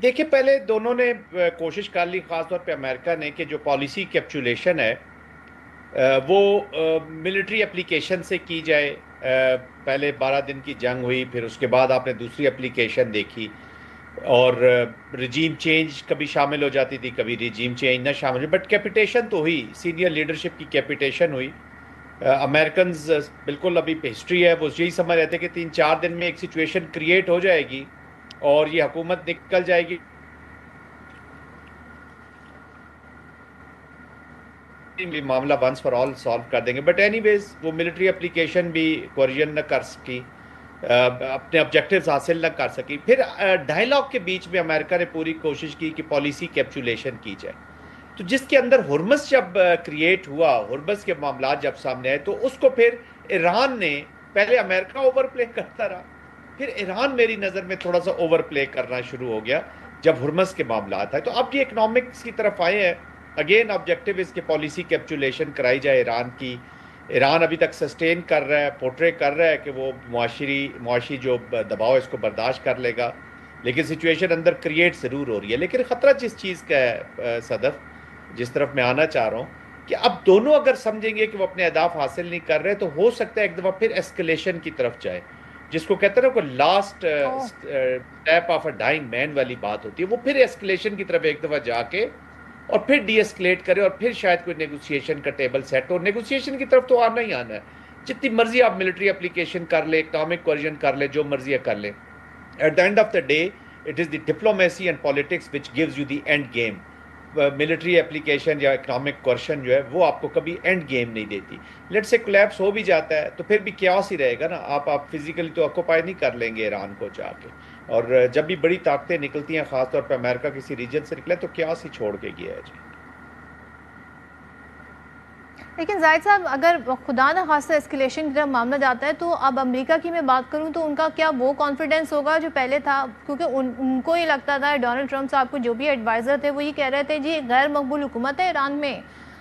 دیکھیں پہلے دونوں نے کوشش کر لی، خاص طور پہ امریکہ نے، کہ جو پالیسی کیپچولیشن ہے وہ ملٹری اپلیکیشن سے کی جائے۔ پہلے 12 دن کی جنگ ہوئی، پھر اس کے بعد آپ نے دوسری اپلیکیشن دیکھی، اور رجیم چینج کبھی شامل ہو جاتی تھی، کبھی رجیم چینج نہ شامل، بٹ کیپیٹیشن تو ہوئی، سینئر لیڈرشپ کی کیپیٹیشن ہوئی۔ امریکنز بالکل ابھی ہسٹری ہے، وہ یہی سمجھ رہے تھے کہ 3 4 دن میں ایک سچویشن کریٹ ہو جائے گی اور یہ حکومت نکل جائے گی، معاملہ ونس فار آل سالو کر دیں گے۔ بٹ اینی ویز وہ ملٹری اپلیکیشن بھی کوریجن نہ کر سکی، اپنے آبجیکٹیوز حاصل نہ کر سکی۔ پھر ڈائلاگ کے بیچ میں امریکہ نے پوری کوشش کی کہ پالیسی کیپچولیشن کی جائے، تو جس کے اندر ہرمز جب کریٹ ہوا، ہرمز کے معاملات جب سامنے آئے، تو اس کو پھر ایران نے، پہلے امریکہ اوور پلے کرتا رہا، پھر ایران میری نظر میں تھوڑا سا اوور پلے کرنا شروع ہو گیا جب ہرمز کے معاملات آئے۔ تو اب یہ اکنامکس کی طرف آئے ہیں، اگین آبجیکٹیو اس کے پالیسی کیپچولیشن کرائی جائے ایران کی۔ ایران ابھی تک سسٹین کر رہا ہے، پورٹرے کر رہا ہے کہ وہ معاشی جو دباؤ اس کو برداشت کر لے گا، لیکن سچویشن اندر کریٹ ضرور ہو رہی ہے۔ لیکن خطرہ جس چیز کا ہے صدف، جس طرف میں آنا چاہ رہا ہوں، کہ اب دونوں اگر سمجھیں گے کہ وہ اپنے اہداف حاصل نہیں کر رہے، تو ہو سکتا ہے ایک دفعہ پھر ایسکلیشن کی طرف جائے، جس کو کہتے ہیں نا کوئی last uh, step of a dying man والی بات ہوتی ہے، وہ پھر ایسکلیشن کی طرف ایک دفعہ جا کے اور پھر ڈی ایسکلیٹ کرے، اور پھر شاید کوئی نیگوسیشن کا ٹیبل سیٹ ہو۔ نیگوسیشن کی طرف تو آنا ہی آنا ہے، جتنی مرضی آپ ملٹری اپلیکیشن کر لیں، اکنامک کوریجن کر لیں، جو مرضی کر لیں، at the end of the day it is the diplomacy and politics which gives you the end game. Military application یا اکنامک کوریشن جو ہے وہ آپ کو کبھی اینڈ گیم نہیں دیتی۔ لیٹ سے کولیپس ہو بھی جاتا ہے تو پھر بھی کیاس ہی رہے گا نا، آپ فزیکلی تو آکوپائی نہیں کر لیں گے ایران کو جا کے، اور جب بھی بڑی طاقتیں نکلتی ہیں، خاص طور پہ امریکہ کسی ریجن سے نکلے، تو کیاس ہی چھوڑ کے گیا ہے جی۔ لیکن زاہد صاحب، اگر خدا نہ خواستہ اسکلیشن کی طرف معاملہ جاتا ہے، تو اب امریکہ کی میں بات کروں تو ان کا کیا وہ کانفیڈنس ہوگا جو پہلے تھا؟ کیونکہ ان کو یہ لگتا تھا، ڈونلڈ ٹرمپ صاحب کو جو بھی ایڈوائزر تھے وہ یہ کہہ رہے تھے جی غیر مقبول حکومت ہے ایران میں،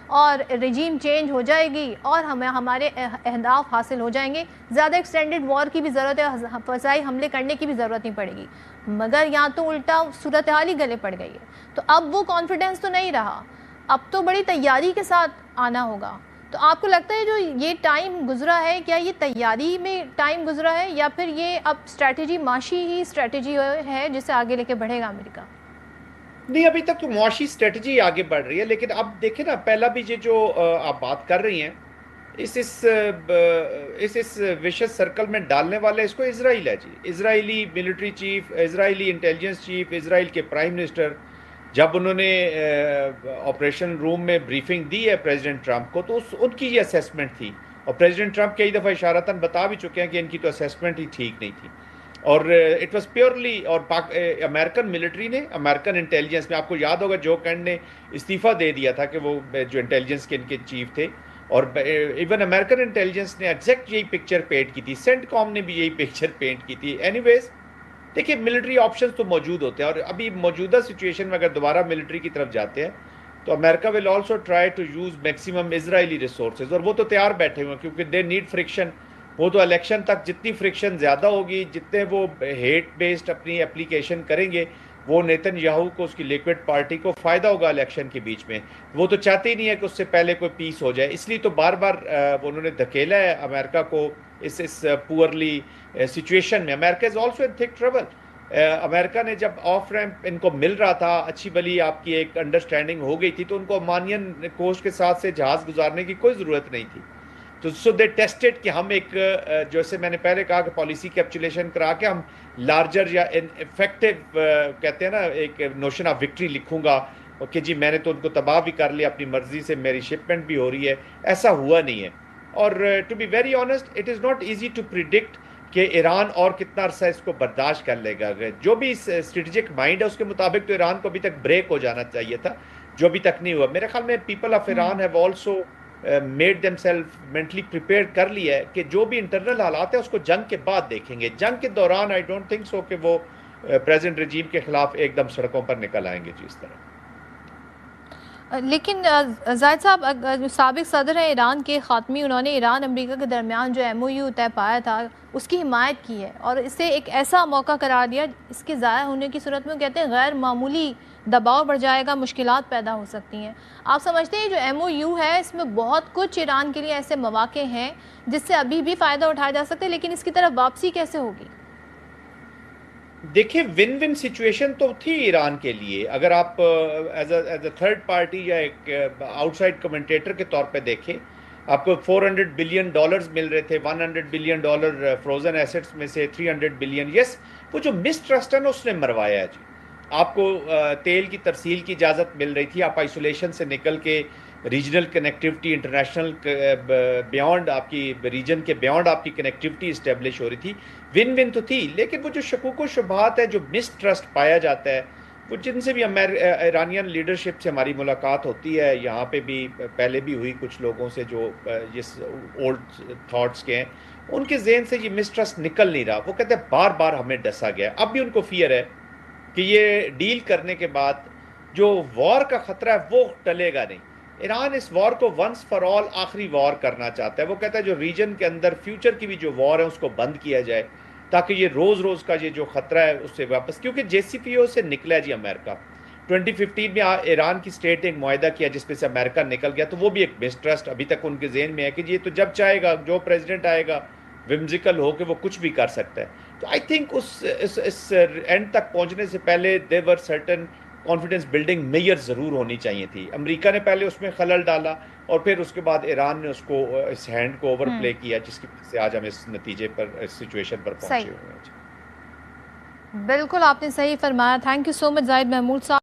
اور رجیم چینج ہو جائے گی اور ہمارے اہداف حاصل ہو جائیں گے، زیادہ ایکسٹینڈڈ وار کی بھی ضرورت ہے، فضائی حملے کرنے کی بھی ضرورت نہیں پڑے گی۔ مگر یہاں تو الٹا صورتحال ہی گلے پڑ گئی ہے، تو اب وہ کانفیڈنس تو نہیں رہا، اب تو بڑی تیاری کے ساتھ آنا ہوگا۔ تو آپ کو لگتا ہے جو یہ ٹائم گزرا ہے، کیا یہ تیاری میں ٹائم گزرا ہے، یا پھر یہ اب اسٹریٹجی معاشی ہی اسٹریٹجی ہے جس سے آگے لے کے بڑھے گا امریکہ؟ نہیں، ابھی تک تو معاشی اسٹریٹجی آگے بڑھ رہی ہے، لیکن اب دیکھیں نا، پہلا بھی یہ جو آپ بات کر رہی ہیں، اس وشس سرکل میں ڈالنے والے اس کو اسرائیل ہے جی۔ اسرائیلی ملٹری چیف، اسرائیلی انٹیلیجنس چیف، اسرائیل کے پرائم منسٹر، جب انہوں نے آپریشن روم میں بریفنگ دی ہے پریزیڈنٹ ٹرمپ کو، تو ان کی یہ اسیسمنٹ تھی، اور پریزیڈنٹ ٹرمپ کئی دفعہ اشارتاً بتا بھی چکے ہیں کہ ان کی تو اسیسمنٹ ہی ٹھیک نہیں تھی، اور اٹ واز پیورلی، اور امریکن ملٹری نے، امریکن انٹیلیجنس میں، آپ کو یاد ہوگا جو کینڈ نے استعفیٰ دے دیا تھا کہ وہ جو انٹیلیجنس کے ان کے چیف تھے، اور ایون امریکن انٹیلیجنس نے ایگزیکٹ یہی پکچر پینٹ کی تھی، سینٹ کام نے بھی یہی پکچر پینٹ کی تھی۔ اینی ویز دیکھیے، ملٹری آپشنز تو موجود ہوتے ہیں، اور ابھی موجودہ سچویشن میں اگر دوبارہ ملٹری کی طرف جاتے ہیں تو America will also try to use maximum Israeli resources, اور وہ تو تیار بیٹھے ہوئے ہیں کیونکہ دے نیڈ فرکشن۔ وہ تو الیکشن تک جتنی فرکشن زیادہ ہوگی، جتنے وہ ہیٹ بیسڈ اپنی اپلیکیشن کریں گے، وہ نیتن یاہو کو، اس کی لیکوڈ پارٹی کو فائدہ ہوگا الیکشن کے بیچ میں۔ وہ تو چاہتے ہی نہیں ہے کہ اس سے پہلے کوئی پیس ہو جائے، اس لیے تو بار بار انہوں نے دھکیلا ہے امریکہ کو اس پورلی سچویشن میں۔ امریکہ از آلسو ان تھک ٹربل۔ امریکہ نے جب آف ریمپ ان کو مل رہا تھا، اچھی بلی آپ کی ایک انڈرسٹینڈنگ ہو گئی تھی، تو ان کو عمانین کوسٹ کے ساتھ سے جہاز گزارنے کی کوئی ضرورت نہیں تھی۔ تو سو دے ٹیسٹڈ کہ ہم ایک، جیسے میں نے پہلے کہا کہ پالیسی کیپچولیشن کرا کے ہم لارجر یا افیکٹو، کہتے ہیں نا، ایک نوشن آف وکٹری لکھوں گا کہ جی میں نے تو ان کو تباہ بھی کر لیا اپنی مرضی سے، میری شپمنٹ بھی ہو رہی ہے۔ ایسا ہوا نہیں ہے، اور to be very honest it is not easy to predict کہ ایران اور کتنا عرصہ اس کو برداشت کر لے گا۔ جو بھی اسٹریٹجک مائنڈ ہے اس کے مطابق تو ایران کو ابھی تک بریک ہو جانا چاہیے تھا، جو ابھی تک نہیں ہوا۔ میرے خیال میں people of Iran have also made them self mentally prepare کر لیا ہے کہ جو بھی انٹرنل حالات ہیں اس کو جنگ کے بعد دیکھیں گے، جنگ کے دوران آئی ڈونٹ تھنک سو کہ وہ پریزنٹ رجیم کے خلاف ایک دم سڑکوں پر نکل آئیں گے جی اس طرح۔ لیکن زاہد صاحب جو سابق صدر ہیں ایران کے خاتمی، انہوں نے ایران امریکہ کے درمیان جو ایم او یو طے پایا تھا اس کی حمایت کی ہے اور اسے ایک ایسا موقع قرار دیا اس کے ضائع ہونے کی صورت میں کہتے ہیں غیر معمولی دباؤ بڑھ جائے گا، مشکلات پیدا ہو سکتی ہیں۔ آپ سمجھتے ہیں جو ایم او یو ہے اس میں بہت کچھ ایران کے لیے ایسے مواقع ہیں جس سے ابھی بھی فائدہ اٹھایا جا سکتا ہے، لیکن اس کی طرف واپسی کیسے ہوگی؟ دیکھیں ون ون سچویشن تو تھی ایران کے لیے، اگر آپ ایز اے تھرڈ پارٹی یا ایک آؤٹ سائڈ کمنٹیٹر کے طور پہ دیکھیں، آپ کو $400 بلین مل رہے تھے، $100 بلین فروزن ایسٹس میں سے 300 بلین، یس وہ جو مسٹرسٹ ہے نا اس نے مروایا ہے جی۔ آپ کو تیل کی ترسیل کی اجازت مل رہی تھی، آپ آئسولیشن سے نکل کے ریجنل کنیکٹیوٹی انٹرنیشنل بیانڈ آپ کی ریجن کے بیانڈ آپ کی کنیکٹیوٹی اسٹیبلش ہو رہی تھی، ون ون تو تھی۔ لیکن وہ جو شکوک و شبہات ہے، جو مسٹرسٹ پایا جاتا ہے، وہ جن سے بھی ایرانین لیڈرشپ سے ہماری ملاقات ہوتی ہے، یہاں پہ بھی پہلے بھی ہوئی کچھ لوگوں سے جو جس اولڈ تھاٹس کے ہیں، ان کے ذہن سے یہ مسٹرسٹ نکل نہیں رہا۔ وہ کہتے ہیں بار بار ہمیں ڈسا گیا، اب بھی ان کو فیئر ہے کہ یہ ڈیل کرنے کے بعد جو وار کا خطرہ ہے وہ ٹلے گا نہیں۔ ایران اس وار کو ونس فار آل آخری وار کرنا چاہتا ہے۔ وہ کہتا ہے جو ریجن کے اندر فیوچر کی بھی جو وار ہے اس کو بند کیا جائے، تاکہ یہ روز روز کا یہ جو خطرہ ہے اس سے واپس، کیونکہ جے سی پی او سے نکلا ہے جی امریکہ 2015 میں ایران کی اسٹیٹ نے ایک معاہدہ کیا جس پہ سے امریکہ نکل گیا، تو وہ بھی ایک مسٹرسٹ ابھی تک ان کے ذہن میں ہے کہ یہ تو جب چاہے گا جو پریزیڈنٹ آئے گا ومزیکل ہو کے وہ کچھ بھی کر سکتا ہے۔ تو آئی تھنک اس اینڈ تک پہنچنے سے پہلے there were certain confidence building mayor ضرور ہونی چاہیے تھی۔ امریکہ نے پہلے اس میں خلل ڈالا اور پھر اس کے بعد ایران نے اس کو اس ہینڈ کو اوور پلے کیا، جس کی وجہ سے آج ہم اس نتیجے پر اس سچویشن پر پہنچے ہوئے ہیں۔ بالکل آپ نے صحیح فرمایا۔ تھینک یو سو مچ زاہد محمود صاحب۔